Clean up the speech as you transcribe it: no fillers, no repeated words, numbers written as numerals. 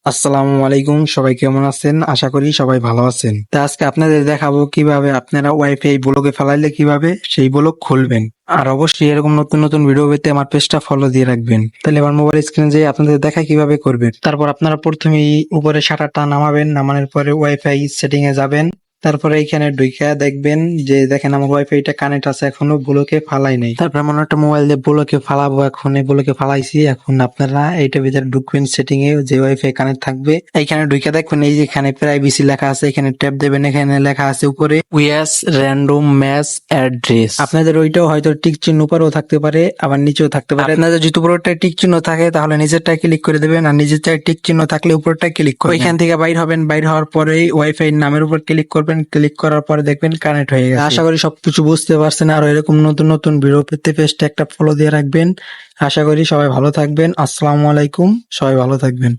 আসসালামু আলাইকুম, সবাই কেমন আছেন? আশা করি সবাই ভালো আছেন। তা আজকে আপনাদের দেখাবো কিভাবে আপনারা ওয়াইফাই ব্লকে ফেলাইলে কিভাবে সেই ব্লক খুলবেন। আর অবশ্যই এরকম নতুন নতুন ভিডিও পেতে আমার পেজটা ফলো দিয়ে রাখবেন। তাহলে আমার মোবাইল স্ক্রিনে যেয়ে আপনাদের দেখায় কিভাবে করবেন। তারপর আপনারা প্রথমেই উপরে শাটারটা নামাবেন, নামানোর পরে ওয়াইফাই সেটিং এ যাবেন। তারপরে এখানে ঢুইকা দেখবেন যে দেখেন আমার ওয়াইফাইটা কানেক্ট আছে, এখনো ব্লকে ফালাই নাই। তারপর এমন একটা মোবাইল দিয়ে ব্লকে ফালাবো, এখন এই ব্লকে ফালাইছি। এখন আপনারা এইটার ভিতরে ঢুকবেন সেটিং এ, যে ওয়াইফাই কানেক্ট থাকবে এইখানে ঢুইকা দেখবেন এই যে এখানে প্রাইভেসি লেখা আছে, এখানে ট্যাপ দেবেন। এখানে লেখা আছে উপরে উইএস র্যান্ডম ম্যাচ অ্যাড্রেস। আপনাদের ওইটাও হয়তো টিক চিহ্ন উপরেও থাকতে পারে, আবার নিচেও থাকতে পারে। আপনাদের যদি উপরেরটায় টিক চিহ্ন থাকে তাহলে নিচেরটায় ক্লিক করে দেবেন, আর নিচেরটায় টিক চিহ্ন থাকলে উপরটায় ক্লিক করবেন। ওইখান থেকে বাইর হবেন, বাইর হওয়ার পরেই ওয়াইফাই নামের উপর ক্লিক করবেন। ক্লিক করার পরে দেখবেন কানেক্ট হয়ে গেছে। আশা করি সবকিছু বুঝতে পারছেন। আর এরকম নতুন নতুন ভিডিও পেতে পেজটা একটা ফলো দিয়ে রাখবেন। আশা করি সবাই ভালো থাকবেন। আসসালামু আলাইকুম, সবাই ভালো থাকবেন।